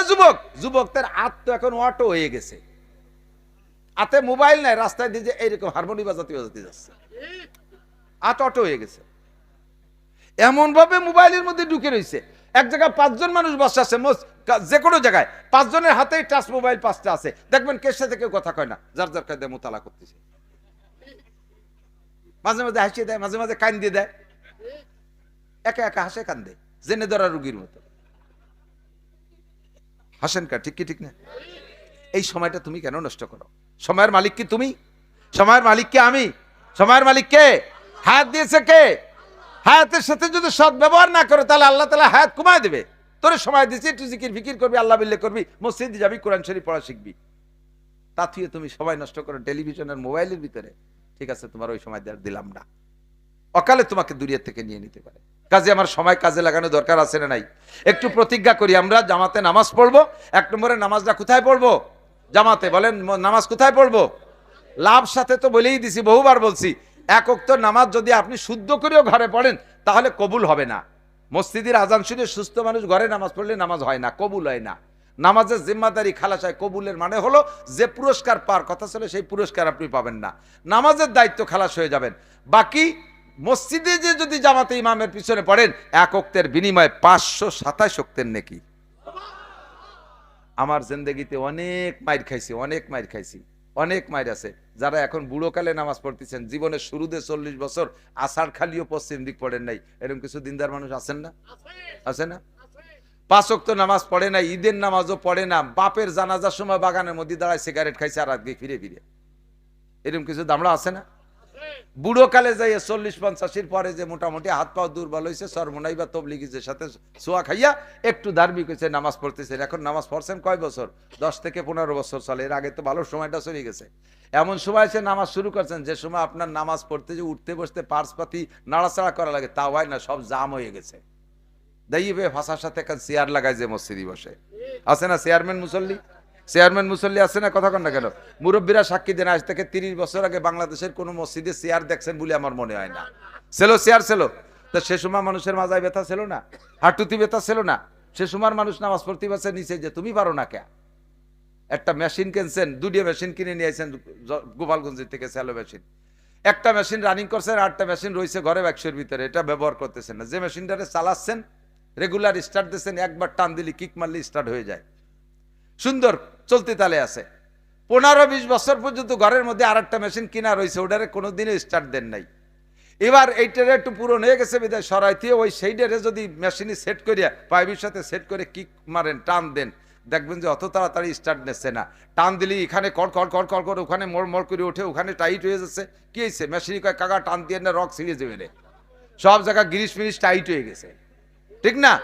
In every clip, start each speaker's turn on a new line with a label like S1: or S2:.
S1: যুবক, যুবকদের হাত তো এখন অটো হয়ে গেছে, হাতে মোবাইল নাই, রাস্তায় দিয়ে এইরকম হারমোনি বাজাতে বাজাতে যাচ্ছে, হাত অটো হয়ে গেছে। এমন ভাবে মোবাইলের মধ্যে ঢুকে রয়েছে, এক জায়গায় 5 জন মানুষ বসে আছে, যে কোনো জায়গায় 5 জনের হাতেই টাচ মোবাইল 5টা আছে, দেখবেন কের সাথে কেউ কথা কয় না, যার যার কায়দায় মোতালা করতেছে। মাঝে মাঝে হাসিয়ে দেয়, মাঝে মাঝে কান দিয়ে দেয়, একা একা হাসে কান্দে, জেনে ধরা রুগীর মতো হাসেন। কা ঠিক কি ঠিক না? এই সময়টা তুমি কেন নষ্ট করো? সময়ের মালিক কি তুমি? সময়ের মালিক কি আমি? সময়ের মালিক কে? হায়াত দিয়েছে কে? হায়াতের সাথে যদি সৎ ব্যবহার না করো তাহলে আল্লাহ তাআলা হায়াত কমায় দেবে। তোরে সময় দিয়েছি, একটু জিকির ফিকির করবি, আল্লাহ বিল্লাহ করবি, মসজিদে যাবি, কোরআন শরীফ পড়া শিখবি, তা থুয়ে তুমি সময় নষ্ট করো টেলিভিশনের মোবাইলের ভিতরে। ঠিক আছে, তোমার ওই সময় দিলাম না, অকালে তোমাকে দুনিয়া থেকে নিয়ে নিতে পারে। কাজে আমার সময় কাজে লাগানো দরকার আছে না নাই? একটু প্রতিজ্ঞা করি, আমরা জামাতে নামাজ পড়বো। 1 নম্বরে নামাজটা কোথায় পড়বো? জামাতে। বলেন নামাজ কোথায় পড়বো? লাভ সাথে তো বলেই দিছি, বহুবার বলছি, 1 ওয়াক্ত নামাজ যদি আপনি শুদ্ধ করেও ঘরে পড়েন তাহলে কবুল হবে না। মসজিদের আজান শুনে সুস্থ মানুষ ঘরে নামাজ পড়লে নামাজ হয় না, কবুল হয় না। নামাজের জিম্মাদারি খালাস হয়। কবুলের মানে হলো যে পুরস্কার পাওয়ার কথা ছিল সেই পুরস্কার আপনি পাবেন না, নামাজের দায়িত্ব খালাস হয়ে যাবেন। বাকি মসজিদে যে যদি জামাতে ইমামের পিছনে পড়েন 1 ওয়াক্তের বিনিময়ে 527 ওয়াক্তের নেকি। আমার জিন্দেগিতে অনেক মাইর খাইছি, অনেক মাইর খাইছি, অনেক মাইর আছে। যারা এখন বুড়োকালে নামাজ পড়তেছেন, জীবনের শুরুতে 40 বছর আষাঢ় খালিও পশ্চিম দিক পড়েন নাই, এরকম কিছু দিনদার মানুষ আছেন না? আছে না? 5 ওয়াক্ত নামাজ পড়ে না, ঈদের নামাজও পড়ে না, বাপের জানাজার সময় বাগানের মধ্যে দাঁড়ায় সিগারেট খাইছে আর আগে ফিরে ফিরে, এরকম কিছু দামড়া আছে না? বুড়োকালে যাই 40-50-এর পরে যে মোটামুটি হাত পাও দুর্বল হয়েছে, সরমনাই বা তবলিগীদের সাথে সোয়া খাইয়া একটু ধার্মিক হয়েছে, নামাজ পড়তেছেন। এখন নামাজ পড়ছেন কয় বছর? 10 থেকে 15 বছর চলে। এর আগে তো ভালো সময়টা চলে গেছে। এমন সময় এসে নামাজ শুরু করছেন যে সময় আপনার নামাজ পড়তে যে উঠতে বসতে পার্সপাতি নাড়াচাড়া করা লাগে, তা হয় না, সব জাম হয়ে গেছে। দাইবে ভাষার সাথে একটা চেয়ার লাগায় যে মসজিদে বসে, আছে না চেয়ারম্যান মুসল্লি? চেয়ারম্যান মুসল্লি আছে না? কথা কন না কেন? মুরব্বীরা সাক্ষী দেন, আজ থেকে 30 বছর আগে বাংলাদেশের কোন মসজিদে চেয়ার দেখছেন বলে আমার মনে হয় না। ছিল চেয়ার ছিল তো, সে সময় মানুষের মাজায় ব্যথা ছিল না, হাঁটুতি ব্যথা ছিল না, সে সময় মানুষ নামাজ পড়তে পারছে নিচে, যে তুমি পারো না কে? একটা মেশিন কিনছেন, 2টা মেশিন কিনে নিয়েছেন গোপালগঞ্জ থেকে, স্যালো মেশিন। একটা মেশিন রানিং করছেন, 8টা মেশিন রয়েছে ঘরে বাক্সের ভিতরে, এটা ব্যবহার করতেছেন না। যে মেশিনটারে চালাচ্ছেন, রেগুলার স্টার্ট দিচ্ছেন, একবার টান দিলে কিক মারলে স্টার্ট হয়ে যায়, সুন্দর চলতে তালে আছে। 15-20 বছর পর্যন্ত ঘরের মধ্যে আরেকটা মেশিন কিনা রয়েছে, ওটারে কোনোদিনও স্টার্ট দেন নাই। এবার এইটারে একটু পুরনো হয়ে গেছে বিদায় সরাইতে ওই সেইটারে যদি মেশিনে সেট করিয়া পাইপের সাথে সেট করে কিক মারেন, টান দেন, দেখবেন যে অত তাড়াতাড়ি স্টার্ট নিচ্ছে না। টান দিলে এখানে কড় কড় কড় কড় করে, ওখানে মোড় মোড় করে ওঠে, ওখানে টাইট হয়ে যাচ্ছে। কি হয়েছে? মেশিনে কয় কাকা টান দিয়ে না, রক ছিঁড়ে যাবে রে, সব জায়গা গিরিশ ফিরিশ টাইট হয়ে গেছে, ঠিক না?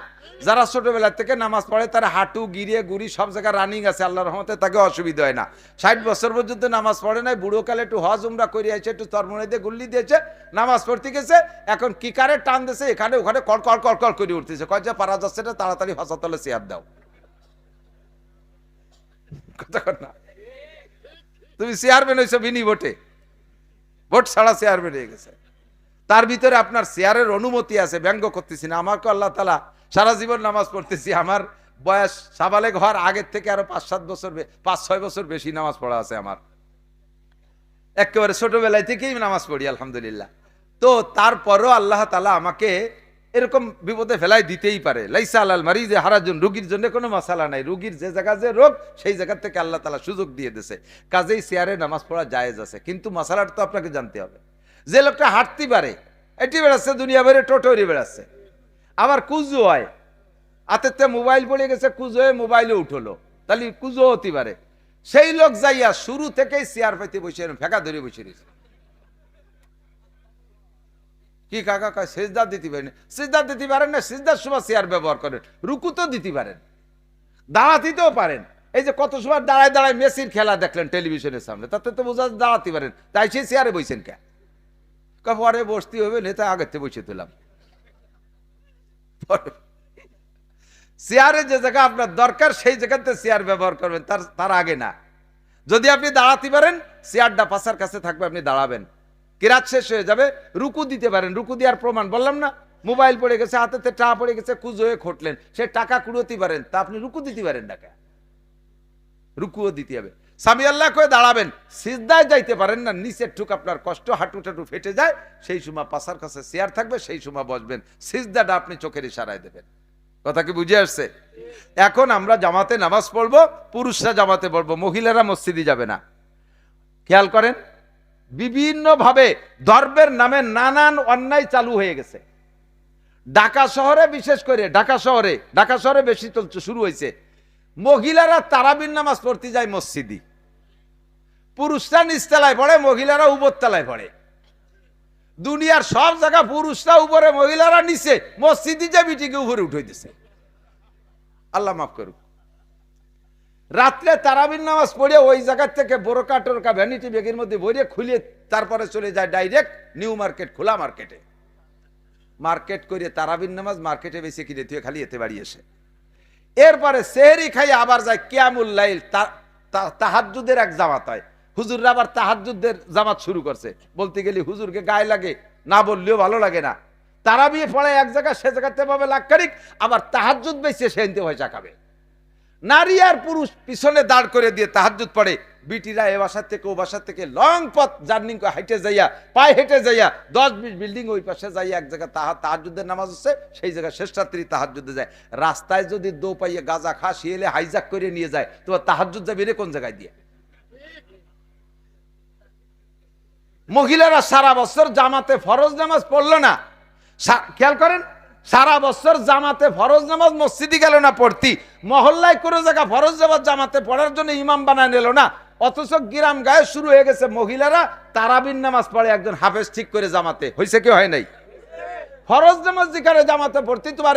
S1: যারা ছোটবেলা থেকে নামাজ পড়ে তারা হাঁটু গিরিয়ে গুড়ি সব জায়গায় রানিং আছে, আল্লাহর রহমতে তাকে অসুবিধা হয় না। 60 বছর পর্যন্ত নামাজ পড়ে নাই, বুড়োকালে একটু হজ উমরা করে আছে, একটু তরমুনে দিয়ে গুল্লি দিয়েছে, নামাজ পড়তে গেছে, এখন কিকারে টান দিয়েছে, এখানে ওখানে কড় কড় কড় কড় করে উঠতেছে, কয় যে পারা যাচ্ছে না, তাড়াতাড়ি হাসপাতালে চেয়ার দাও। কথা কর না, তুমি চেয়ারম্যান হয়েছো বিনি ভোটে, ভোট ছাড়া চেয়ারম্যান হয়ে গেছে। তার ভিতরে আপনার চেয়ারের অনুমতি আছে, ব্যঙ্গ করতেছি না, আমাকে আল্লাহ তাআলা সারা জীবন নামাজ পড়তেছি, আমার বয়স সাবালেগ হওয়ার আগের থেকে আরো 5-7 বছর 5-6 বছর বেশি নামাজ পড়া আছে আমার, একেবারে ছোটবেলায় থেকেই নামাজ পড়ি আলহামদুলিল্লাহ। তো তারপরও আল্লাহ তাআলা আমাকে এরকম বিপদে ফেলাই দিতেই পারে। লাইসা আলাল মারিজে হারাজুন, রোগীর জন্য কোনো মাসালা নাই, রোগীর যে জায়গা যে রোগ সেই জায়গা থেকে আল্লাহ তাআলা সুযোগ দিয়ে দিয়েছে, কাজেই চেয়ারে নামাজ পড়া জায়েজ আছে। কিন্তু মাসালাটা তো আপনাকে জানতে হবে। যে লোকটা হাঁটতে পারে, এটি বেড়াচ্ছে, দুনিয়া বেড়ে টোটোরি বেড়াচ্ছে, আবার কুজু হয়, হাতেতে মোবাইল পড়ে গেছে, কুজু হয়ে মোবাইলে উঠলো, তাহলে কুজু হতে পারে। সেই লোক যাইয়া শুরু থেকেই চেয়ার পাইতে বসে ফেঁকা ধরে বসে রয়েছে। কি কাকা কয় সিজদা দিতে পারেন? সিজদা দিতে পারেন না, সিজদার সময় চেয়ার ব্যবহার করেন, রুকু তো দিতে পারেন, দাঁড়াতেও পারেন। এই যে কত সময় দাঁড়ায় দাঁড়ায় মেসির খেলা দেখলেন টেলিভিশনের সামনে, তাতে তো বোঝা দাঁড়াতে পারেন, তাই সেই চেয়ারে বইছেন কে? পরে বসতে হবে, নেতা আগেতে বসে দিলাম। চেয়ারে যে জায়গা আপনার দরকার সেই জায়গাতে চেয়ার ব্যবহার করবেন, তার আগে না। যদি আপনি দাঁড়াতে পারেন, চেয়ারটা পাশার কাছে থাকবে, আপনি দাঁড়াবেন, কিরাত শেষ হয়ে যাবে, রুকু দিতে পারেন, রুকু দেওয়ার প্রমাণ বললাম না, মোবাইল পড়ে গেছে, হাতেতে টাকা পড়ে গেছে, কুজ হয়ে খটলেন, সে টাকা কুড়োতে পারেন, তা আপনি রুকু দিতে পারেন না, রুকুও দিতে হবে। সামি আল্লাহ করে দাঁড়াবেন, সিজদায় যাইতে পারেন না, নিচের ঠুক আপনার কষ্ট, হাঁটু টাটু ফেটে যায়, সেই সময় পাশার কাছে চেয়ার থাকবে, সেই সময় বসবেন, সিজদাটা আপনি চোখের ইশারায় দেবেন। কথা কি বুঝে আসছে? এখন আমরা জামাতে নামাজ পড়বো, পুরুষরা জামাতে পড়বো, মহিলারা মসজিদে যাবে না। খেয়াল করেন, বিভিন্ন ভাবে ধর্মের নামে নানান অন্যায় চালু হয়ে গেছে। ঢাকা শহরে, বিশেষ করে ঢাকা শহরে বেশি শুরু হয়েছে। মহিলারা তারাবির নামাজ পড়তে যায় মসজিদে, পুরুষরা নিচতলায় পড়ে, মহিলারা উপরতলায় পড়ে। দুনিয়ার সব জায়গা পুরুষরা উপরে, মহিলারা নিচে, মসজিদে যে বিটিকে উপরে উঠে দিছে। আল্লাহ মাফ করুক। রাত্রে তারাবির নামাজ পড়ে ওই জায়গা থেকে বোরকা টোরকা ভ্যানিটি ব্যাগের মধ্যে ভরিয়ে খুলে তারপরে চলে যায় ডাইরেক্ট নিউ মার্কেট, খোলা মার্কেটে। মার্কেট করে তারাবির নামাজ মার্কেটে বেশি কিনে তুই খালি এতে বাড়ি এসে, এরপরে সেহরি খাই আবার যায় কিয়ামুল লাইল, তাহাজ্জুদের এক জামাত হয়। হুজুররা আবার তাহাজ্জুদের জামাত শুরু করছে। বলতে গেলে হুজুরকে গায়ে লাগে, না বললেও ভালো লাগে না। তারাবি পড়ে এক জায়গায়, সে জায়গাতে পাবে লাখ কারিক, আবার তাহাজ্জুদ বেশি সেনতে পয়সা খাবে। নারী আর পুরুষ পিছনে দাঁড় করে দিয়ে তাহাজ্জুদ পড়ে। বিটিরা এ বাসা থেকে ও বাসা থেকে লং পথ জার্নি হেঁটে যাইয়া, পায়ে হেঁটে যাইয়া 10-20 বিল্ডিং ওই পাশে যাইয়া এক জায়গায় তাহাজ্জুদের নামাজ হচ্ছে, সেই জায়গায় শেষ রাত্রি তাহাজ্জুদে যায়। রাস্তায় যদি দো পাইয়ে গাঁজা খা, শিয়েলে হাইজাক করে নিয়ে যায়, তোমার তাহাজ্জুদ যাবে রে কোন জায়গায় দিয়ে? মহিলারা সারা বছর জামাতে ফরজ নামাজ পড়লো না। খেয়াল করেন, সারা বছর জামাতে ফরজ নামাজ মসজিদে গেল না পড়তি, মহল্লায় কোনো জায়গা ফরজ নামাজ জামাতে পড়ার জন্য ইমাম বানায় নিল না। অথচ গ্রাম গায়ে শুরু হয়ে গেছে মহিলারা তারাবির নামাজ পড়ে, একজন হাফেজ ঠিক করে জামাতে। হয়েছে কি হয় নাই? ফরজ নামাজ যেখানে জামাতে পড়তে তোমার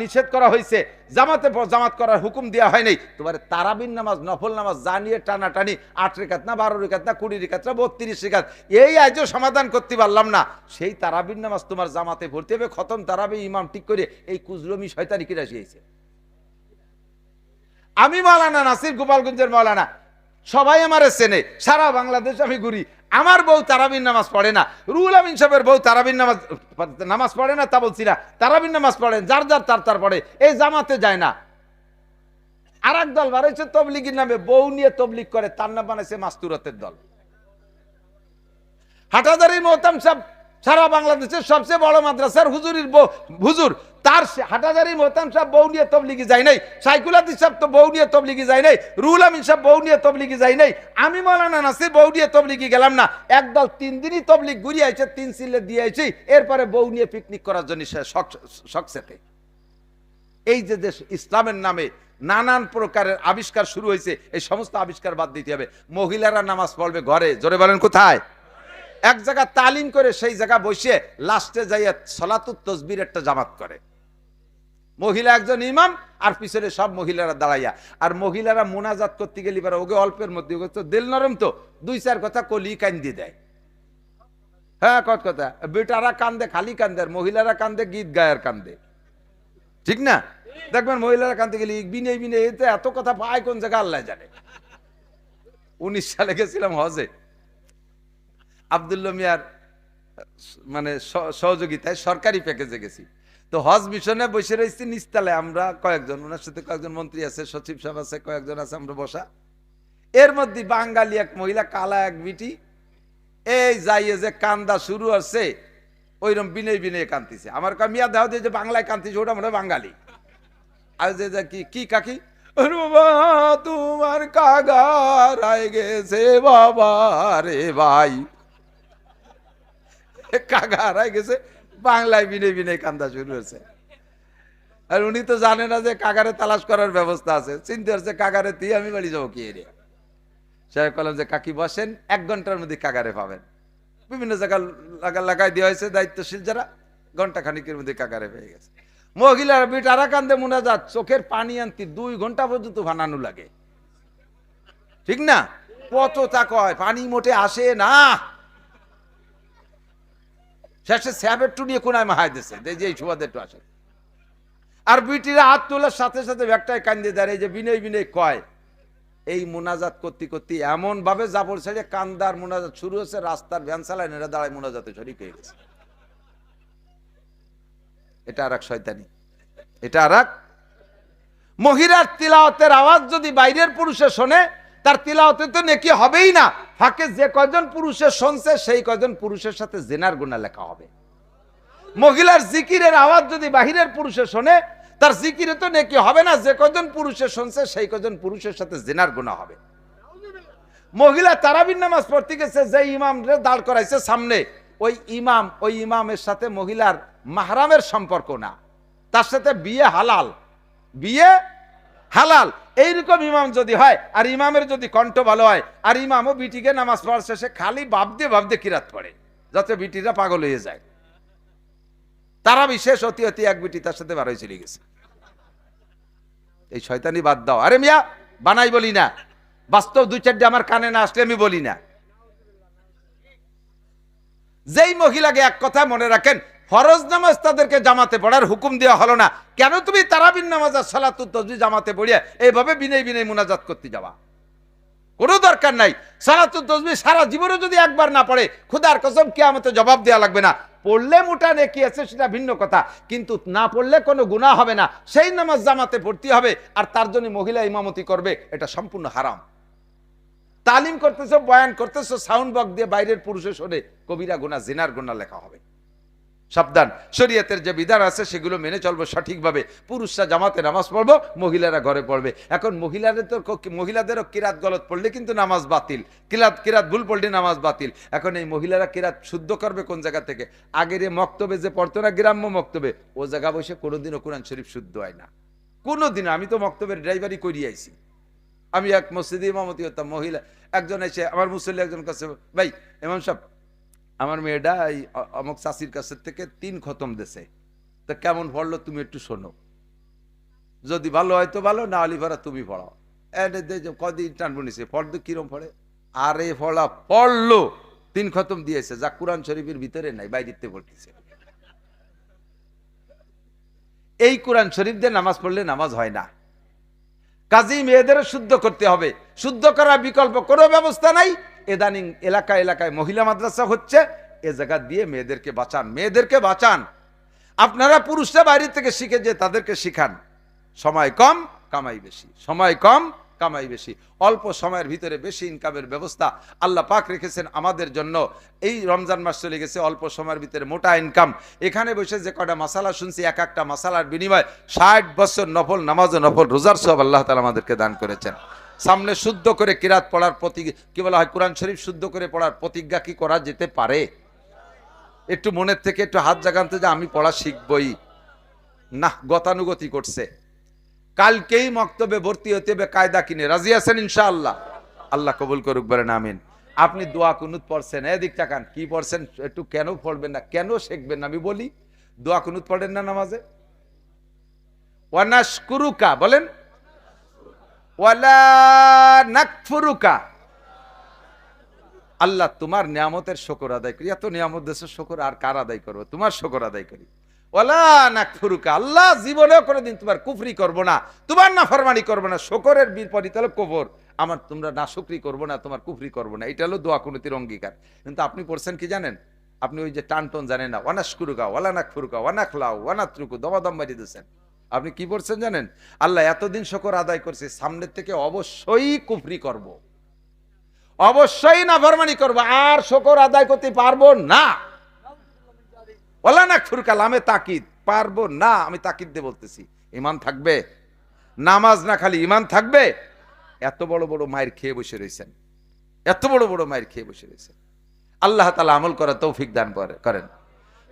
S1: নিষেধ করা হয়েছে, জামাত করার হুকুম দেওয়া হয় নাই, তোমার তারাবির নামাজ, নফল নামাজ জানিয়ে টানাটানি 8 রেখাত না 12 রেখাত না 20 রেখাত না 32 রেখাত, এই আজও সমাধান করতে পারলাম না। সেই তারাবির নামাজ তোমার জামাতে পড়তে হবে, খতম তারাবি ইমাম ঠিক করে। এই কুজরমি শয়তানি কি রাশিয়েছে? আমি মাওলানা নাসির, গোপালগঞ্জের মাওলানা, সবাই আমারে চেনে, সারা বাংলাদেশ আমি ঘুরি। আমার বউ তারাবির নামাজ পড়ে না, রুহুল আমিন সাহেবের বউ তারাবির নামাজ পড়ে না তা বলছি না, তারাবির নামাজ পড়েন, যার যার তার পড়ে, এই জামাতে যায় না। আর এক দল বাড়াইছে তবলিগির নামে, বউ নিয়ে তবলিগ করে, তার নাম বানাইছে মাস্তুরাতের দল। হাটাজারি মোহতাম সাহেব সারা বাংলাদেশের সবচেয়ে বড় মাদ্রাসার হুজুর, তার হাটাজারি মোহতাম সাহেব বউ নিয়ে তবলিগি যায় নাই, সাইকুল হাদিস সাহেব তো বউ নিয়ে তবলিগি যায় নাই, রুহুল আমিন সাহেব বউ নিয়ে তবলিগি যায় নাই, আমি মাওলানা নাসির বউ নিয়ে তবলিগি গেলাম না। একদল 3 দিনই তবলিগ ঘুরিয়ে আইছে, 3 সিলে দিয়ে আইছি, এরপরে বউ নিয়ে পিকনিক করার জন্য শখসেতে। এই যে দেশ ইসলামের নামে নানান প্রকারের আবিষ্কার শুরু হয়েছে, এই সমস্ত আবিষ্কার বাদ দিতে হবে। মহিলারা নামাজ পড়বে ঘরে, জোরে বলেন কোথায়? এক জায়গা তালিম করে সেই জায়গা বসে লাস্টে যাইয়া সলাতুত তসবির একটা জামাত করে, মহিলা একজন ইমাম আর পিছনে সব মহিলারা দাঁড়াইয়া। আর মহিলারা মোনাজাত করতে গেলে ওকে অল্পের মধ্যে, ওকে তো দিল নরম, তো 2-4 কথা কলি কান্দি দেয়। হ্যাঁ কথা, বেটারা কান্দে খালি কান্দে, আর মহিলারা কান্দে গীত গায়ের কান্দে, ঠিক না? দেখবেন মহিলারা কান্দে গেলে বিনে এত কথা পায় কোন জায়গা আল্লাহ জানে। 19 সালে গেছিলাম হজে, আব্দুল্লাহ মিয়ার মানে সহযোগিতায় সরকারি প্যাকেজে গেছি। তো হজ মিশনে বসে রয়েছি নিচতলায়, আমরা কয়েকজন, ওনার সাথে কয়েকজন মন্ত্রী আছে, সচিব সাহেব আছে, কয়েকজন আছে, আমরা বসা। এর মধ্যে বাঙালি এক মহিলা, কালা এক বিটি, এই যাইয়ে যে কান্দা শুরু হচ্ছে, ওইরকম বিনয় কান্দিছে। আমার মিয়া দেওয়া দিয়ে যে বাংলায় কান্দিছে, ওটা মনে হয় বাঙালি। আর যে কি কাকি, তোমার কাগার আয় গেছে বাবা রে ভাই, কাকা হারাই গেছে, বাংলায় বিনয় কান্দা শুরু হয়েছে। আর উনি তো জানে না যে কাকারে তালাশ করার ব্যবস্থা আছে, চিন্তা হচ্ছে কাকারে দিয়ে আমি বাড়ি যাবো কি এরিয়া। সাহেব বললাম যে কাকি বসেন, 1 ঘন্টার মধ্যে কাকারে পাবেন। বিভিন্ন জায়গা লাগাই দেওয়া হয়েছে দায়িত্বশীল যারা, ঘন্টা খানিকের মধ্যে কাকারে পেয়ে গেছে। মহিলার বিটারা কান্দে মোনাজাত, চোখের পানি আনতে 2 ঘন্টা পর্যন্ত ভানানো লাগে, ঠিক না? কত তা কয়, পানি মোটে আসে না। শেষে স্যাবের টু নিয়ে কোনায় মাহাই দিচ্ছে, যে এই সুবাদের টু আসে। আর বিটিরা হাত তোলার সাথে সাথে ব্যাগটায় কান্দে দাঁড়িয়ে যে বিনয় কয়। এই মোনাজাত করতে এমন ভাবে জাবর ছেড়ে কান্দার মোনাজাত শুরু হচ্ছে, রাস্তার ভ্যান চালায় এরা দাঁড়ায় মোনাজাতে শরীক হয়ে গেছে। এটা আর এক শয়তানি, এটা আর এক। মহিলার তিলাওয়াতের আওয়াজ যদি বাইরের পুরুষে শোনে, তার তিলাওয়াতে তো নেকি হবেই না, ফাঁকে যে কয়জন পুরুষের শুনছে সেই কয়জন পুরুষের সাথে জিনার গুনাহ লেখা হবে। মহিলার জিকিরের আওয়াজ যদি বাহিরের পুরুষে শোনে, তার জিকিরে তো নেকি হবে না, যে কয়জন পুরুষের শুনছে সেই কয়জন পুরুষের সাথে জিনার গুনাহ হবে। মহিলা তারাবির নামাজ পড়তে গেছে, যে ইমাম দাঁড় করাইছে সামনে, ওই ইমামের সাথে মহিলার মাহরামের সম্পর্ক না, তার সাথে বিয়ে হালাল, বিয়ে হালাল। এইরকম ইমাম যদি হয়, আর ইমামের যদি কণ্ঠ ভালো হয়, আর ইমামও বিটিকে নামাজ পড়ার শেষে খালি ভাবতে কিরাত পড়ে, যাতে বিটিরা পাগল হয়ে যায়। তারা বিশেষ অতি অতি এক বিটি তার সাথে বার হয়ে চলে গেছে। এই শয়তানি বাদ দাও। আরে মিয়া বানাই বলি না, বাস্তব দুই চারটে আমার কানে না আসলে আমি বলি না। যেই মহিলাকে এক কথা মনে রাখেন, ফরজ নামাজ তাদেরকে জামাতে পড়ার হুকুম দেওয়া হলো না, কেন তুমি তারাবির নামাজ আর সালাতুত তাসবিহ জামাতে পড়িয়া এইভাবে বিনয় বিনয় মুনাজাত করতে যাওয়া? কোনো দরকার নাই। সালাতুত তাসবিহ সারা জীবনে যদি একবার না পড়ে, খোদার কসম কিয়ামতে জবাব দেওয়া লাগবে না। পড়লে মোটা নেকি আছে সেটা ভিন্ন কথা, কিন্তু না পড়লে কোনো গুনাহ হবে না। সেই নামাজ জামাতে পড়তে হবে, আর তার জন্য মহিলা ইমামতি করবে, এটা সম্পূর্ণ হারাম। তালিম করতেছো, বয়ান করতেছো, সাউন্ড বক্স দিয়ে বাইরের পুরুষে শোনে, কবিরা গুনাহ, জিনার গুনাহ লেখা হবে। সাবধান, শরীয়তের যে বিধান আছে সেগুলো মেনে চলবো সঠিকভাবে। পুরুষরা জামাতে নামাজ পড়বো, মহিলারা ঘরে পড়বে। এখন মহিলাদেরও কিরাত গলত পড়লে কিন্তু নামাজ বাতিল, কিরাত ভুল পড়লে নামাজ বাতিল। এখন এই মহিলারা কিরাত শুদ্ধ করবে কোন জায়গা থেকে? আগের মক্তবে যে পড়তো না, গ্রাম্য মক্তবে, ও জায়গা বসে কোনোদিনও কোরআন শরীফ শুদ্ধ হয় না, কোনোদিন। আমি তো মক্তবের ড্রাইভারি করিয়ে আইছি। আমি এক মসজিদে ইমামতি হতাম, মহিলা একজন এসে আমার মুসল্লি একজন কাছে, ভাই ইমাম সাহেব, আমার মেয়েটা এই অমুক চাষির কাছে থেকে 3 খতম দেশে, তা কেমন পড়লো তুমি একটু শোনো, যদি ভালো হয় তো ভালো, না হলে ভাড়া তুমি পড়াও। কদিন টানবো নিছে, পড়তো কিরম পড়ে? আরে পড়লো 3 খতম দিয়েছে, যা কোরআন শরীফের ভিতরে নাই, বাইরেতে পড়তেছে। এই কোরআন শরীফ দিয়ে নামাজ পড়লে নামাজ হয় না। কাজী মেয়েদের শুদ্ধ করতে হবে, শুদ্ধ করার বিকল্প কোনো ব্যবস্থা নাই। ইদানিং এলাকায় মহিলা মাদ্রাসা হচ্ছে, এ জায়গা দিয়ে মেয়েদেরকে বাঁচান। আপনারা পুরুষরা বাইরে থেকে শিখে যে তাদেরকে শিখান। সময় কম কামাই বেশি, সময় কম কামাই বেশি, অল্প সময়ের ভিতরে বেশি ইনকামের ব্যবস্থা আল্লাহ পাক রেখেছেন আমাদের জন্য। এই রমজান মাস চলে গেছে, অল্প সময়ের ভিতরে মোটা ইনকাম। এখানে বসে যে কটা মাসালা শুনছি, এক একটা মাসালার বিনিময়ে 60 বছর নফল নামাজ ও নফল রোজার সওয়াব আল্লাহ তাআলা আমাদেরকে দান করেছেন। সামনে শুদ্ধ করে কিরাত পড়ার কি বলা হয়, কোরআন শরীফ শুদ্ধ করে পড়ার প্রতিজ্ঞা কি করা যেতে পারে? একটু মনের থেকে একটু হাত জাগানতে যে আমি পড়া শিখবই না, গতানুগতি করছে। কালকেই মক্তবে ভর্তি হতে হবে, কায়দা কিনে। রাজি আছেন ইনশাআল্লাহ? আল্লাহ কবুল করুক, বলেন আমিন। আপনি দোয়া কুনুত পড়ছেন, এদিক তাকান, কি পড়ছেন একটু, কেন পড়বেন না, কেন শিখবেন না? আমি বলি, দোয়া কুনুত পড়েন না নামাজে? ওয়ানাশকুরুকা বলেন, ওয়ালা নাকফুরুকা। আল্লাহ তোমার নিয়ামতের শুকর আদায় করি, এত নিয়ামত দেশের শুকর আর কার আদায় করবো, তোমার শুকর আদায় করি। ওয়ালা নাকফুরুকা, আল্লাহ জীবনেও কোনোদিন তোমার কুফরি করবো না, তোমার নাফরমানি করবো না। শুকরের বিপরীত হলো কুফর, আমার তোমরা না শুকরি করবো না, তোমার কুফরি করবো না। এটা হলো দোয়া কুনুতের অঙ্গীকার। কিন্তু আপনি পড়ছেন কি জানেন? আপনি ওই যে টানটন জানেন না, ওয়ানাশকুরুকা ওয়ালা নাকফুরুকা ওয়ানাখলাউ ওয়ানাত্রুকু, দমাদম বাড়িয়ে দিয়েছেন। আপনি কি পড়ছেন জানেন? আল্লাহ এতদিন শুকর আদায় করছে, সামনের থেকে অবশ্যই কুফরি করব, অবশ্যই নাফরমানি করব, আর শুকর আদায় করতে পারবো না। ওয়ালা নাকফুরুকা, লামে তাকিদ, পারবো না, আমি তাকিদ দিয়ে বলতেছি। ঈমান থাকবে, নামাজ না খালি ঈমান থাকবে। এত বড় বড় মায়ের খেয়ে বসে রয়েছেন, এত বড় বড় মায়ের খেয়ে বসে রয়েছেন। আল্লাহ তাআলা আমল করার তৌফিক দান করেন।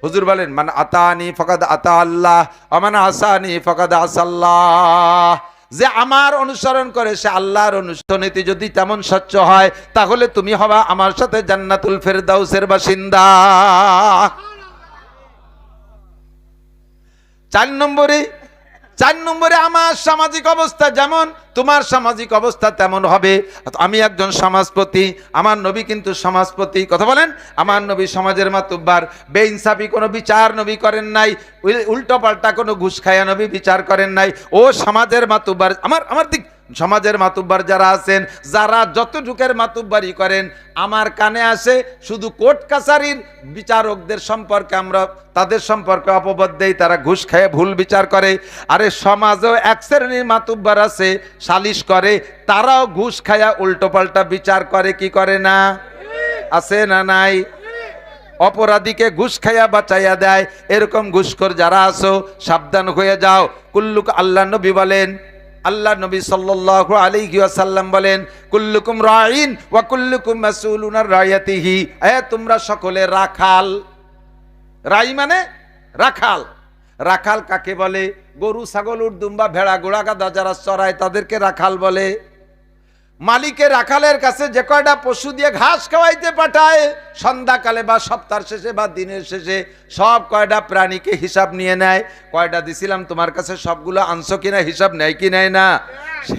S1: হুজুর বলেন, মান আতানি ফাকাদ আতা আল্লাহ ওয়া মান আসানি ফাকাদ আসাল্লাহ। যে আমার অনুসরণ করে সে আল্লাহর অনুসরণীতি যদি তেমন স্বচ্ছ হয়, তাহলে তুমি হবা আমার সাথে জান্নাতুল ফেরদাউসের বাসিন্দা। 4 নম্বরে আমার সামাজিক অবস্থা যেমন তোমার সামাজিক অবস্থা তেমন হবে। আমি একজন সমাজপতি, আমার নবী কিন্তু সমাজপতি। কথা বলেন, আমার নবী সমাজের মাতুব্বার। বেইনসাফি কোনো বিচার নবী করেন নাই, উল্টো পাল্টা কোনো ঘুষ খায়া নবী বিচার করেন নাই। ও সমাজের মাতুব্বার, আমার দিক সমাজের মাতুব্বার যারা আছেন, যারা যতটুকের মাতুব্বারি করেন, আমার কানে আসে শুধু কোর্ট কাছারির বিচারকদের সম্পর্কে আমরা তাদের সম্পর্কে অপবাদ দেই, তারা ঘুষ খেয়ে ভুল বিচার করে। আরে সমাজেও এক শ্রেণীর মাতুব্বার আছে, সালিশ করে, তারাও ঘুষ খায়া উল্টোপাল্টা বিচার করে, কি করে না? আছে না নাই? অপরাধীকে ঘুষ খাইয়া বাঁচাইয়া দেয়। এরকম ঘুষখোর যারা আছো, সাবধান হয়ে যাও। কুল্লুক, আল্লাহ নবী বলেন, আল্লাহ নবী সাল্লাল্লাহু আলাইহি ওয়াসাল্লাম বলেন, কুল্লুকুম রাঈন ওয়া কুল্লুকুম মাসউলুন আন রাইয়াতিহি। তোমরা সকলে রাখাল। রাই মানে রাখাল। রাখাল কাকে বলে? গরু, ছাগল, উট, দুম্বা, ভেড়া, ঘোড়া, গাধা যারা চড়ায় তাদেরকে রাখাল বলে। মালিকের রাখালের কাছে যে কয়টা পশু দিয়ে ঘাস খাওয়াইতে পাঠায়, সন্ধ্যাকালে বা সপ্তাহের শেষে বা দিনের শেষে সব কয়টা প্রাণীকে হিসাব নিয়ে নেয়। কয়টা দিছিলাম তোমার কাছে, সবগুলো আনছো কিনা হিসাব নেয় কি নেয় না?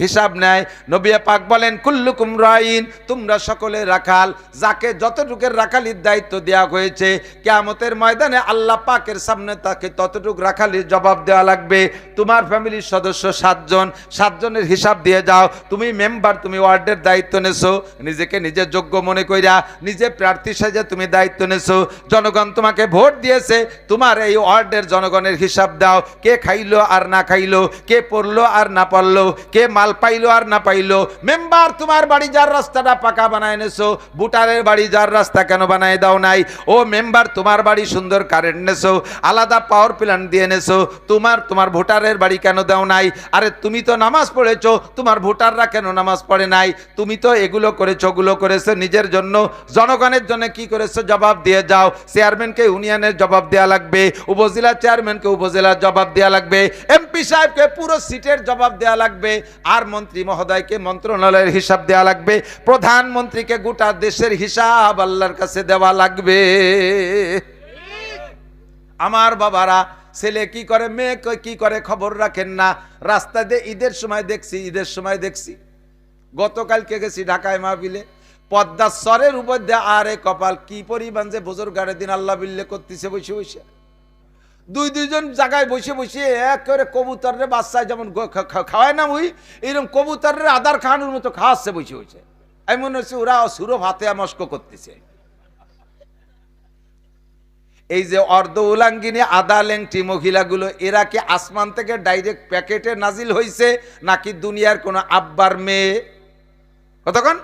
S1: হিসাব নেয়। নবী পাক বলেন, কুল্লুকুম রাঈন, তোমরা সকলে রাখাল। যাকে যতটুকের রাখালির দায়িত্ব দেওয়া হয়েছে, কিয়ামতের ময়দানে আল্লাহ পাকের সামনে তাকে ততটুক রাখালির জবাব দেওয়া লাগবে। তোমার ফ্যামিলির সদস্য 7 জন, 7 জনের হিসাব দিয়ে যাও। তুমি মেম্বার, তুমি ওয়ার্ডের দায়িত্ব নেছো, নিজেকে নিজে যোগ্য মনে কইরা নিজে প্রার্থী সাজে তুমি দায়িত্ব নেছো। জনগণ তোমাকে ভোট দিয়েছে, তোমার এই ওয়ার্ডের জনগণের হিসাব দাও। কে খাইলো আর না খাইলো, কে পড়লো আর না পড়লো, কে মাল পাইলো আর না পাইলো। মেম্বার, তোমার বাড়ি যার রাস্তাটা পাকা বানায় নেছো, ভোটারের বাড়ি যার রাস্তা কেন বানায় দাও নাই? ও মেম্বার, তোমার বাড়ি সুন্দর কারেন্ট নেছো, আলাদা পাওয়ার প্ল্যান্ট দিয়ে নেছো, তোমার ভোটারের বাড়ি কেন দাও নাই? আরে তুমি তো নামাজ পড়েছো, তোমার ভোটাররা কেন নামাজ পড়ে নাই? তুমি তো এগুলো করেছো, ওগুলো করেছো নিজের জন্য, জনগণের জন্য কি করেছো জবাব দিয়ে যাও। চেয়ারম্যানকে ইউনিয়নের জবাব দেওয়া লাগবে, উপজেলা চেয়ারম্যানকে উপজেলার জবাব দেওয়া লাগবে, এমপি সাহেবকে পুরো সিটের জবাব দেওয়া লাগবে, আর মন্ত্রী মহোদয়কে মন্ত্রণালয়ের হিসাব দেওয়া লাগবে, প্রধানমন্ত্রীকে গোটা দেশের হিসাব আল্লাহর কাছে দেওয়া লাগবে। আমার বাবারা, ছেলে কি করে, মেয়ে কি করে খবর রাখেন না। রাস্তা দিয়ে ঈদের সময় দেখছি, গতকালকে গেছি ঢাকায় মাহফিলে, পদ্মা সরের উপর দিয়ে আরে কপাল, কি পরিমাণ যে বুজুর্গারের দিন আল্লাহ বিল্লে করতেছে বসে বসে। দুইজন জায়গায় বসে বসে একেবারে কবুতরের বাচ্চায় যেমন খাওয়ায় না, ওই এরকম কবুতরের আদার খাওয়ানোর মতো খাওয়াচ্ছে বসে বসে। আমি মনে হচ্ছে ওরা সুরভ হাতে মস্ক করতেছে। এই যে অর্ধ উলাঙ্গিনী আদা লেংটি মহিলাগুলো, এরা কি আসমান থেকে ডাইরেক্ট প্যাকেটে নাজিল হয়েছে, নাকি দুনিয়ার কোন আব্বার মেয়ে? কতক্ষণ?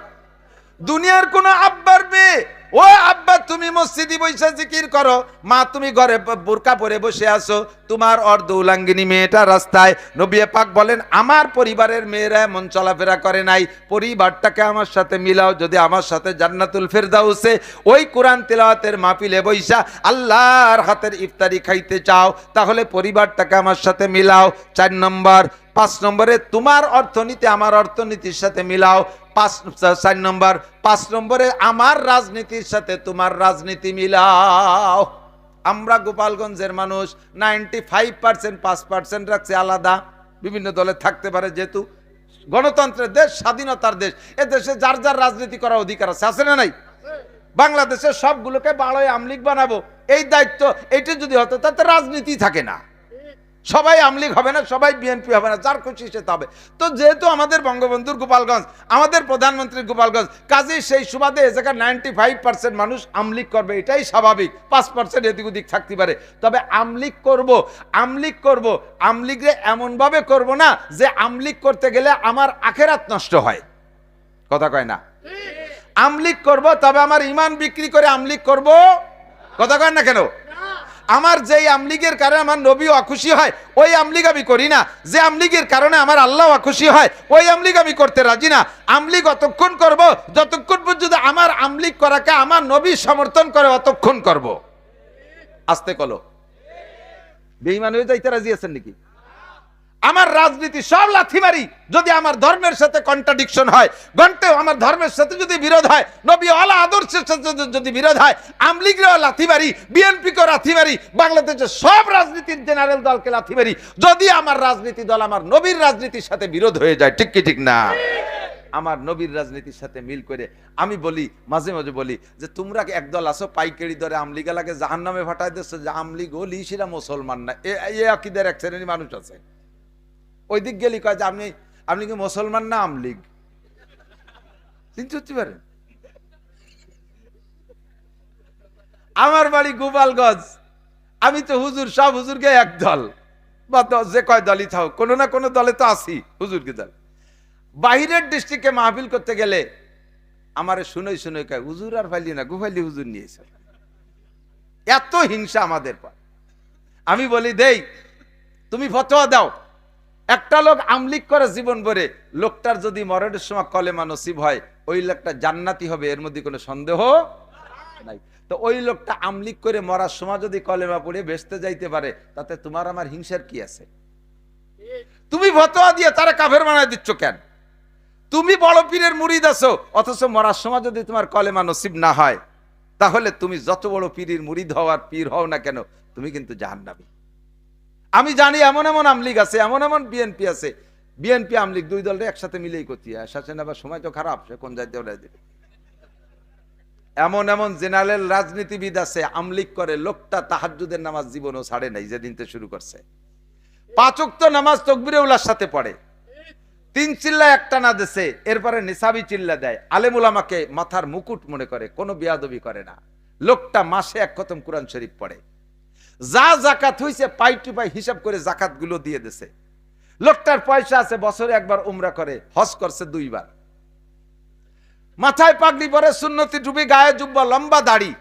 S1: দুনিয়ার কোন আব্বার মেয়ে। ও আব্বা, তুমি মসজিদে বসে জিকির করো, মা তুমি ঘরে বোরকা পরে বসে আছো, তোমার অর্ধ উলাঙ্গিনী মেয়েটা রাস্তায়। নবী পাক বলেন, আমার পরিবারের মেয়েরা এমন চলাফেরা করে নাই, পরিবারটাকে আমার সাথে মিলাও। যদি আমার সাথে জান্নাতুল ফেরদাউসে ওই কোরআন তেলাওয়াতের মাহফিলে বইসা আল্লাহর হাতের ইফতারি খাইতে চাও, তাহলে পরিবারটাকে আমার সাথে মিলাও। 4 নম্বর। 5 নম্বরে তোমার অর্থনীতি আমার অর্থনীতির সাথে মিলাও। 4 নম্বর। 5 নম্বরে আমার রাজনীতির সাথে তোমার রাজনীতি মিলাও। আমরা গোপালগঞ্জের মানুষ 95%, 5% রাখছে আলাদা। বিভিন্ন দলে থাকতে পারে, যেহেতু গণতন্ত্রের দেশ, স্বাধীনতার দেশ, এ দেশে যার যার রাজনীতি করার অধিকার আছে, আছে না নাই? বাংলাদেশের সবগুলোকে বাড়ায় আমলিগ বানাবো, এই দায়িত্ব এইটা যদি হতো, তাতে রাজনীতি থাকে না। সবাই আমলিগ হবে না, সবাই বিএনপি হবে না, যার খুশি সে হবে। তো যেহেতু আমাদের বঙ্গবন্ধুর গোপালগঞ্জ, আমাদের প্রধানমন্ত্রীর গোপালগঞ্জ, কাজেই সেই সুবাদে এ জায়গায় 95% মানুষ আমলিগ করবে, এটাই স্বাভাবিক। 5% এদিক ওদিক থাকতে পারে। তবে আমলিগ করব, আমলিগরে এমনভাবে করব না যে আমলিগ করতে গেলে আমার আখেরাত নষ্ট হয়। কথা কয় না? আমলিগ করব, তবে আমার ইমান বিক্রি করে আমলিগ করব। কথা কয় না কেন? আমার যেই আমলিগের কারণে আমার নবী অখুশি হয়, ওই আমলিগ আমি করি না। যে আমলিগের কারণে আমার আল্লাহ অখুশি হয়, ওই আমলিগ আমি করতে রাজি না। আমলিগ অতক্ষণ করব যতক্ষণ পর্যন্ত আমার আমলিগ করাকে আমার নবী সমর্থন করে, অতক্ষণ করব। আস্তে কলো, বেঈমান হয়ে যাইতে রাজি আছেন নাকি? আমার রাজনীতি সব লাথি মারি যদি আমার ধর্মের সাথে কন্ট্রাডিকশন হয়, ঘন্টেও আমার ধর্মের সাথে যদি বিরোধ হয়, নবী ওয়ালা আদর্শের সাথে যদি বিরোধ হয়, আমলিগেও লাথি মারি, বিএনপিকেও লাথি মারি, বাংলাদেশের সব রাজনীতির জেনারেল দলকে লাথি মারি, যদি আমার রাজনীতি দল আমার নবীর রাজনীতির সাথে বিরোধ হয়ে যায়। ঠিক কি ঠিক না? আমার নবীর রাজনীতির সাথে মিল করে আমি বলি, মাঝে মাঝে বলি যে তোমরা একদল আসো পাইকারি দরে আমলিগালাকে জাহান্নামে ফাটাই দিচ্ছ, যে আমলিগ হলি সেটা মুসলমান না। এই আকীদার এক শ্রেণীর মানুষ আছে। ওই দিক গেলি কয় যে আপনি আপনি কি মুসলমান না আমলিগ? চিন্তা করতে পারেন? আমার বাড়ি গোপালগঞ্জ, আমি তো হুজুর, সব হুজুরকে এক দল বা যে কয় দলই থাক, কোনো না কোনো দলে তো আছি হুজুরকে দল। বাহিরের ডিস্ট্রিক্টে মাহফিল করতে গেলে আমারে শুনে শুনে কয় হুজুর আর ফাইলি না, গুফাইলি হুজুর নিয়েছে। এত হিংসা আমাদের পর। আমি বলি দেই, তুমি ফতোয়া দাও, একটা লোক আমলিক করে জীবন ভরে, লোকটার যদি মরণের সময় কলেমা নসিব হয়, ওই লোকটা জান্নাতি হবে, এর মধ্যে কোনো সন্দেহ নাই। তো ওই লোকটা আমলিক করে মরার সময় যদি কলেমা পড়ে বেসতে যাইতে পারে, তাতে তোমার আমার হিংসার কি আছে? তুমি ফতোয়া দিয়ে তারা কাফের বানায় দিচ্ছ কেন? তুমি বড় পীরের মুরিদ আছো, অথচ মরার সময় যদি তোমার কলেমা নসিব না হয়, তাহলে তুমি যত বড় পীরের মুরিদ হওয়ার পীর হও না কেন, তুমি কিন্তু জাহান্নামী। আমি জানি এমন এমন আমলিগ আছে, এমন এমন বিএনপি আছে, বিএনপি আমলিগ দুই দলটা একসাথে মিলেই করতে হয়। শাসন আবার সময় তো খারাপ, সে কোন যাইতে ওরা দেবে। এমন এমন জেনারেল রাজনীতিবিদ আছে, আমলিগ করে, লোকটা তাহাজ্জুদের নামাজ জীবনও ছাড়ে নাই যেদিন থেকে শুরু করছে। 5 ওয়াক্ত নামাজ তাকবীরে উলার সাথে পড়ে, 3 চিল্লা একটা না দেশে, এরপরে নিসাবি চিল্লা দেয়, আলেম উলামাকে মাথার মুকুট মনে করে, কোনো বিয়াদবি করে না। লোকটা মাসে 1 খতম কোরআন শরীফ পড়ে, যা জাকাত হইছে পাই টু পাই হিসাব করে জাকাত গুলো দিয়ে দিছে। লোকটার পয়সা আছে, বছরে একবার উমরা করে, হজ করছে 2 বার, মাথায় পাগড়ি পরে, সুন্নতি টুপি, গায়ে জুব্বা, লম্বা দাড়ি,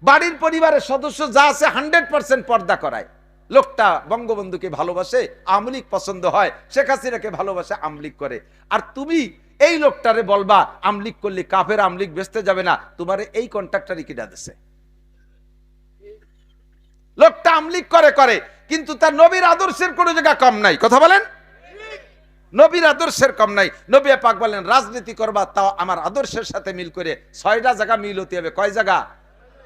S1: বাড়ির পরিবারের সদস্য যা আছে 100% পর্দা করায়। লোকটা বঙ্গবন্ধুকে ভালোবাসে, আমলিক পছন্দ হয়, শেখ হাসিনাকে ভালোবাসে, আমলিক করে। আর তুমি এই লোকটারে বলবা আমলিক করলে কাফের, আমলিক বেচতে যাবে না, তোমার এই কন্ট্রাক্টরই কিনা দিছে। লোকটা আমলিক করে করে, কিন্তু তার নবীর আদর্শের কোনো জায়গা কম নাই। কথা বলেন, নবীর আদর্শের কম নাই। নবী পাক বলেন রাজনীতি করবা তাও আমার আদর্শের সাথে মিল করে। 6টা জায়গা মিল হতে হবে। কয় জায়গা?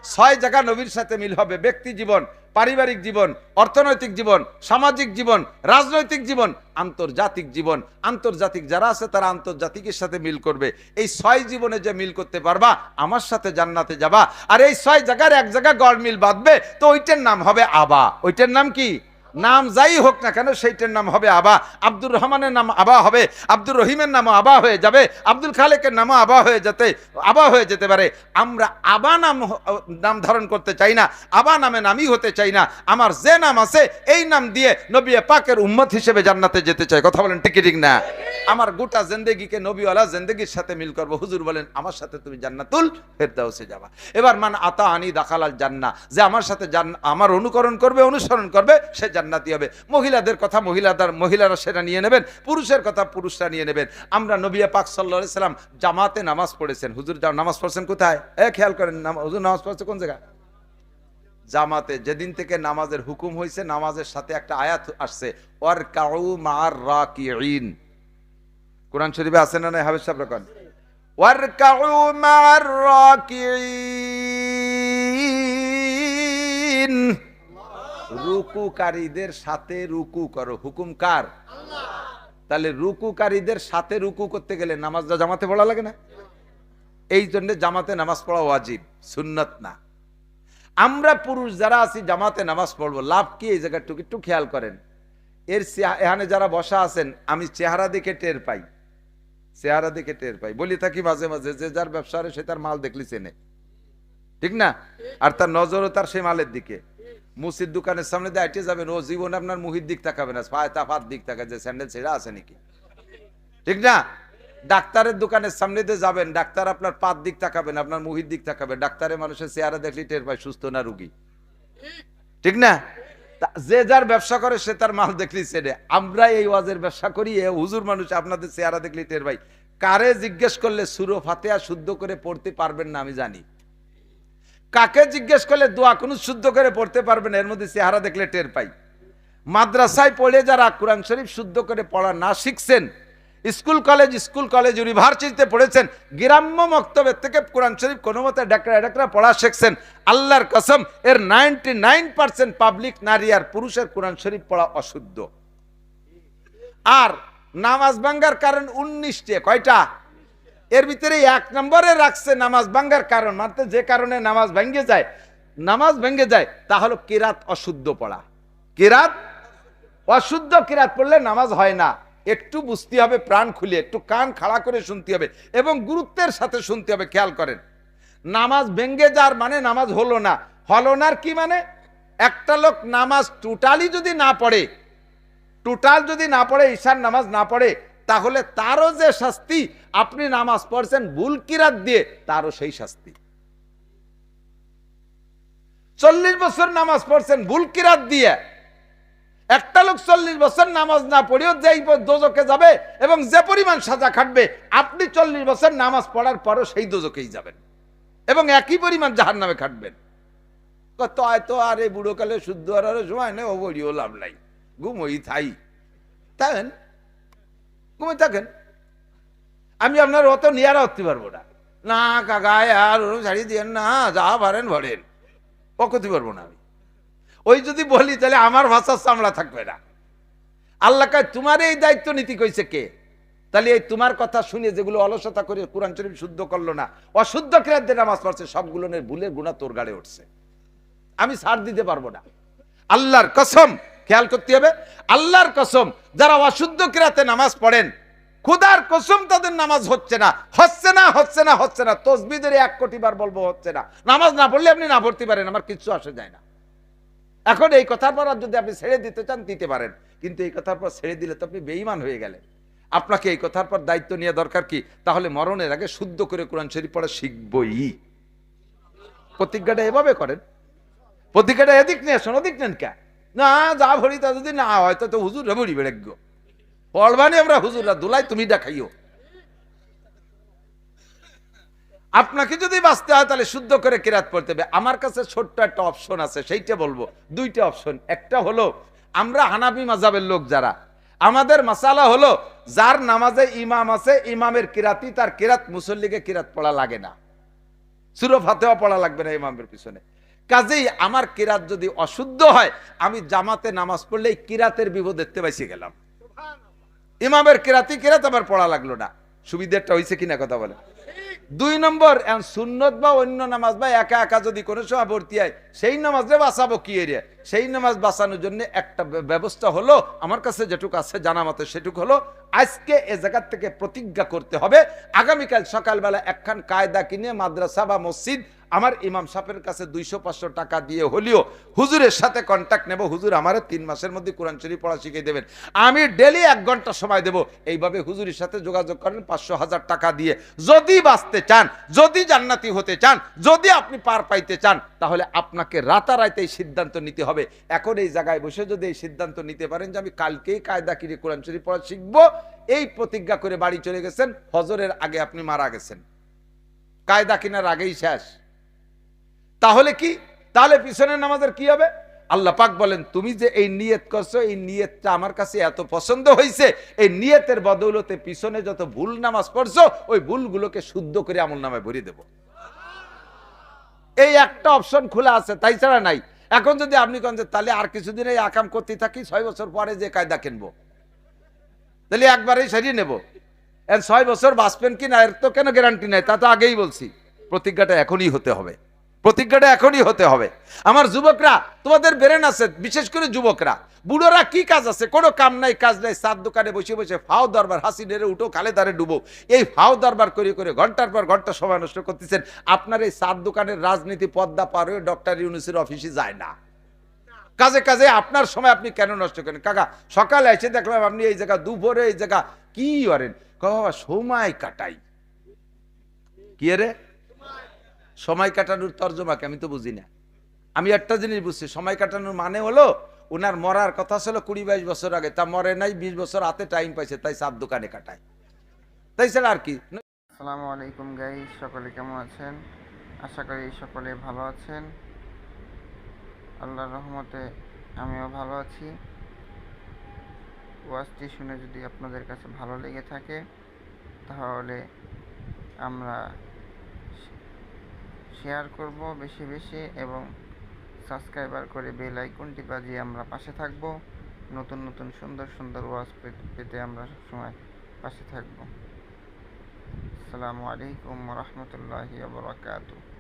S1: 6 জায়গা নবীর সাথে মিল হবে। ব্যক্তি জীবন, পারিবারিক জীবন, অর্থনৈতিক জীবন, সামাজিক জীবন, রাজনৈতিক জীবন, আন্তর্জাতিক জীবন। আন্তর্জাতিক যারা আছে তারা আন্তর্জাতিকের সাথে মিল করবে। এই 6 জীবনে যে মিল করতে পারবা, আমার সাথে জান্নাতে যাবা। আর এই 6 জায়গার এক জায়গা গড় মিল বাঁধবে, তো ওইটার নাম হবে আবা। ওইটার নাম কি? নাম যাই হোক না কেন, সেইটার নাম হবে আবা। আব্দুর রহমানের নাম আবা হবে, আব্দুর রহিমের নাম আবা হয়ে যাবে, আব্দুল খালেকের নাম আবা হয়ে যেতে পারে। আমরা আবা নাম ধারণ করতে চাই না, আবা নামে নামই হতে চাই না। আমার যে নাম আছে এই নাম দিয়ে নবী পাকের উম্মত হিসেবে জান্নাতে যেতে চাই। কথা বলেন ঠিক ঠিক না? আমার গোটা জিন্দেগিকে নবীওয়ালা জিন্দেগির সাথে মিল করবো। হুজুর বলেন আমার সাথে তুমি জান্নাতুল ফেরদাউসে যাবা। এবার মান আতা আনি দাখালাল জান্নাহ, যে আমার সাথে আমার অনুকরণ করবে, অনুসরণ করবে, সে জান্নাতি হবে। মহিলাদের কথা মহিলারা সেটা নিয়ে নেবেন, পুরুষের কথা পুরুষরা নিয়ে নেবেন। আমরা নবী পাক সাল্লাল্লাহু আলাইহি সাল্লাম জামাতে নামাজ পড়েছেন। হুজুর নামাজ পড়ছেন কোথায়? খেয়াল করেন, হুজুর নামাজ পড়ছে কোন জায়গা? জামাতে। যেদিন থেকে নামাজের হুকুম হয়েছে, নামাজের সাথে একটা আয়াত আসছে, ওয়ারকাউ মা'আর রাকিঈন। কোরআন শরীফে আছে না নাই? হাফেজ সাহেব রাখেন, ওয়ারকাউ মা'আর রাকিঈন। রুকুকারীদের সাথে রুকু করো। হুকুম কার? তাহলে রুকুকারীদের সাথে রুকু করতে গেলে নামাজটা জামাতে পড়া লাগে না? এই জন্য জামাতে নামাজ পড়া ওয়াজিব, সুন্নাত না। আমরা পুরুষ যারা আছি জামাতে নামাজ পড়বো, লাভ কি? এই জায়গাটুকু একটু খেয়াল করেন। এখানে যারা বসা আছেন, আমি চেহারা দেখে টের পাই, চেহারা দেখে টের পাই। বলি থাকি মাঝে মাঝে, যে যার ব্যবসা সে তার মাল দেখলি চেনে, ঠিক না? আর তার নজরও তার সেই মালের দিকে। মুসির দোকানের সামনে দিয়ে আইটে যাবেন, ও জীবনে আপনার মুহির দিক তাকাবে না, পায়ের দিক তাকায় যে স্যান্ডেল ছেঁড়া আছে নাকি, ঠিক না? ডাক্তারের দোকানের সামনে দিয়ে যাবেন, ডাক্তার আপনার পাত দিক তাকাবেন, আপনার মুহির দিক তাকাবে। ডাক্তারের মানুষের চেহারা দেখলি টের পায় সুস্থ না রুগী, ঠিক না? যে যার ব্যবসা করে সে তার মাল দেখলি চেনে। আমরা এই ওয়াজের ব্যবসা করি, হুজুর মানুষ, আপনাদের চেহারা দেখলি টের পাই। কারে জিজ্ঞেস করলে সূরা ফাতিহা শুদ্ধ করে পড়তে পারবেন না আমি জানি, কাকে জিজ্ঞেস করলে দোয়া কুনুত শুদ্ধ করে পড়তে পারবেন, এর মধ্যে চেহারা দেখলে টের পাই। মাদ্রাসায় পড়ে যারা কোরআন শরীফ শুদ্ধ করে পড়া না শিখছেন, স্কুল কলেজ ইউনিভার্সিটিতে পড়েছেন, গ্রাম্য মক্তবের থেকে কোরআন শরীফ কোনো মতে ডাকরা পড়া শিখছেন, আল্লাহর কসম এর 99% পাবলিক নারী আর পুরুষের কোরআন শরীফ পড়া অশুদ্ধ। আর নামাজ ভাঙ্গার কারণ 19টে। কয়টা? এর ভিতরে 1 নম্বরে রাখছে নামাজ ভাঙ্গার কারণ, মানে যে কারণে নামাজ ভেঙে যায় তা হলো কিরাত অশুদ্ধ পড়া। কিরাত অশুদ্ধ, কিরাত পড়লে নামাজ হয় না। একটু বুঝতে হবে, প্রাণ খুলে একটু কান খাড়া করে শুনতে হবে এবং গুরুত্বের সাথে শুনতে হবে। খেয়াল করেন, নামাজ ভেঙ্গে যার মানে নামাজ হলো না। হলো না কি মানে? একটা লোক নামাজ টোটালি যদি না পড়ে, টোটাল যদি না পড়ে, ঈশার নামাজ না পড়ে, তাহলে তারও যে শাস্তি, আপনি নামাজ পড়ছেন ভুল কিরাত দিয়ে, তারও সেই শাস্তি। 40 বছর নামাজ পড়ছেন ভুল কিরাত দিয়ে, একটা লোক 40 বছর নামাজ না পড়েও যেই দোজকে যাবে এবং যে পরিমাণ সাজা খাটবে, আপনি 40 বছর নামাজ পড়ার পরও সেই দোজকেই যাবেন এবং একই পরিমাণ জাহান্নামে খাটবেন। তো আর এই বুড়োকালে শুদ্ধ হওয়ার সময় নেই, ও বড়িও লাভ নাই, ঘুমোই থাই থাকেন, ঘুমে থাকেন। আমি আপনার অত নিয়ারা হতে পারবো না। না কাকা আর ছাড়িয়ে দিয়েন না, যা পারেন ভরেন, পকতে পারবো না আমি। ওই যদি বলি তাহলে আমার ভাষার চামড়া থাকবে না। আল্লাহ কয় তোমার এই দায়িত্ব নীতি কইছে কে? তাহলে এই তোমার কথা শুনে যেগুলো অলসতা করে কোরআন শরীফ শুদ্ধ করলো না, অশুদ্ধ কিরাত দিয়ে নামাজ পড়ছে, সবগুলো ভুলের গুণা তোর গাড়ে উঠছে, আমি ছাড় দিতে পারবো না। আল্লাহর কসম, খেয়াল করতে হবে, আল্লাহর কসম, যারা অশুদ্ধ কিরাতে নামাজ পড়েন, খুদার কসম তাদের নামাজ হচ্ছে না, হচ্ছে না, হচ্ছে না, হচ্ছে না। তসবিদের 1 কোটি বার বলবো হচ্ছে না। নামাজ না পড়লে আপনি না পড়তে পারেন, আমার কিচ্ছু আসে যায় না। এখন এই কথার পর যদি আপনি ছেড়ে দিতে চান দিতে পারেন, কিন্তু এই কথার পর ছেড়ে দিলে তো আপনি বেঈমান হয়ে গেলেন। আপনাকে এই কথার পর দায়িত্ব নিয়ে দরকার কি? তাহলে মরণের আগে শুদ্ধ করে কোরআন শরীফ পড়া শিখবই। প্রতিজ্ঞাটা এভাবে করেন, প্রতিজ্ঞাটা এদিক নিয়ে আসুন, ওদিক নেন কে? না যা ভরি তা যদি না হয় তো হুজুর ভরি বেড়েগ্য পড়বানি আমরা, হুজুররা দুলাই তুমি দেখাইও। আপনাকে যদি বাঁচতে হয় তাহলে শুদ্ধ করে কিরাত পড়তে হবে। আমার কাছে ছোট্ট একটা অপশন আছে, সেইটা বলবো। 2টা অপশন। একটা হলো, আমরা হানাফি মাযহাবের লোক যারা, আমাদের মাসালা হলো, যার নামাজে ইমাম আছে, ইমামের কিরাতি তার কিরাত, মুসল্লিকে কিরাত পড়া লাগে না, সূরা ফাতিহা পড়া লাগবে না ইমামের পিছনে। কাজেই আমার কিরাত যদি অশুদ্ধ হয়, আমি জামাতে নামাজ পড়লে কিরাতের বিপদ দেখতে পাইছি গেলাম, ইমামের কিরাতি কিরাত আমার পড়া লাগলো না। সুবিধাটা হয়েছে কিনা কথা বলে। 2 নম্বর, সুন্নত বা অন্য নামাজ বা একা একা যদি কোনো সময় ভর্তি হয়, সেই নামাজে বাঁচাবো কি এরিয়া? সেই নামাজ বাঁচানোর জন্য একটা ব্যবস্থা হলো, আমার কাছে যেটুকু আছে জানা মতে সেটুকু হলো, আজকে এ জায়গার থেকে প্রতিজ্ঞা করতে হবে, আগামীকাল সকালবেলা একখান কায়দা কিনে মাদ্রাসা বা মসজিদ আমার ইমাম সাহেবের কাছে 200-500 টাকা দিয়ে হলেও হুজুরের সাথে কন্ট্যাক্ট নেব, হুজুর আমারে 3 মাসের মধ্যে কোরআন শরীফ পড়া শিখিয়ে দেবেন, আমি ডেলি 1 ঘন্টা সময় দেব। এইভাবে হুজুরের সাথে যোগাযোগ করেন 500-1000 টাকা দিয়ে। যদি বাঁচতে চান, যদি জান্নাতি হতে চান, যদি আপনি পার পাইতে চান, তাহলে আপনাকে রাতারাতি এই সিদ্ধান্ত নিতে হবে। এখন এই জায়গায় বসে যদি এই সিদ্ধান্ত নিতে পারেন যে আমি কালকেই কায়দা কিনে কোরআন শরীফ পড়া শিখবো, এই প্রতিজ্ঞা করে বাড়ি চলে গেছেন, হজরের আগে আপনি মারা গেছেন, কায়দা কিনার আগেই শেষ। তাহলে কি? তাহলে পিছনের নামাজের কি হবে? আল্লাহ পাক বলেন, তুমি যে এই নিয়ত করছো, এই নিয়তটা আমার কাছে এত পছন্দ হয়েছে, এই নিয়তের বদৌলতে পিছনে যত ভুল নামাজ পড়ছো, ওই ভুলগুলোকে শুদ্ধ করে আমল নামায় ভরে দেব। এই একটা অপশন খোলা আছে, তাই ছাড়া নাই। এখন যদি আপনি কোন যে তাহলে আর কিছুদিন এই আকাম করতে থাকি, 6 বছর পরে যে কায়দা কিনবো, তাহলে একবারেই সারিয়ে নেব। 6 বছর বাঁচবেন কি না এর তো কেন গ্যারান্টি নাই, তা তো আগেই বলছি। প্রতিজ্ঞাটা এখনই হতে হবে, প্রতিজ্ঞাটা এখনই হতে হবে। আমার যুবকরা, তোমাদের ব্রেন আছে, বিশেষ করে যুবকরা, বুড়োরা কি কাজ আছে? কোনো কাম নাই, কাজ নাই, সাত দোকানে বসে বসে ফাও দরবার, হাসি নেড়ে উঠো, খালে দারে ডুবো, এই ফাও দরবার করে করে ঘন্টার পর ঘন্টা সময় নষ্ট করতেছেন। আপনার এই সাত দোকানের রাজনীতি পদ্মা পার হয়ে ডক্টর ইউনূসের অফিসে যায় না। কাজে কাজে আপনার সময় আপনি কেন নষ্ট করেন? কাকা সকালে এসে দেখলাম আপনি এই জায়গা, দুপুরে এই জায়গা, কি করেন? বাবা সময় কাটাই। কি রে সময় কাটানোর তর্জমাকে আমি তো বুঝি না। আমি একটা জিনিস বুঝছি, সময় কাটানোর মানে হলো, ওনার মরার কথা ছিল 20-22 বছর আগে, তা মরে নাই, 20 বছর হাতে টাইম পাইছে, তাই সাত দোকানে কাটায়, তাই ছাড়া আর কি।
S2: আসসালামু আলাইকুম গাইস, সকলে কেমন আছেন? আশা করি সকলে ভালো আছেন। আল্লাহর রহমতে আমিও ভালো আছি। ওয়াজটি শুনে যদি আপনাদের কাছে ভালো লেগে থাকে, তাহলে আমরা শেয়ার করব বেশি বেশি এবং সাবস্ক্রাইবার করে বেল আইকনটি বাজিয়ে আমরা পাশে থাকব। নতুন নতুন সুন্দর সুন্দর ওয়াজ পেতে আমরা সবসময় পাশে থাকব। আসসালামু আলাইকুম ওয়া রাহমাতুল্লাহি ওয়া বারাকাতুহু।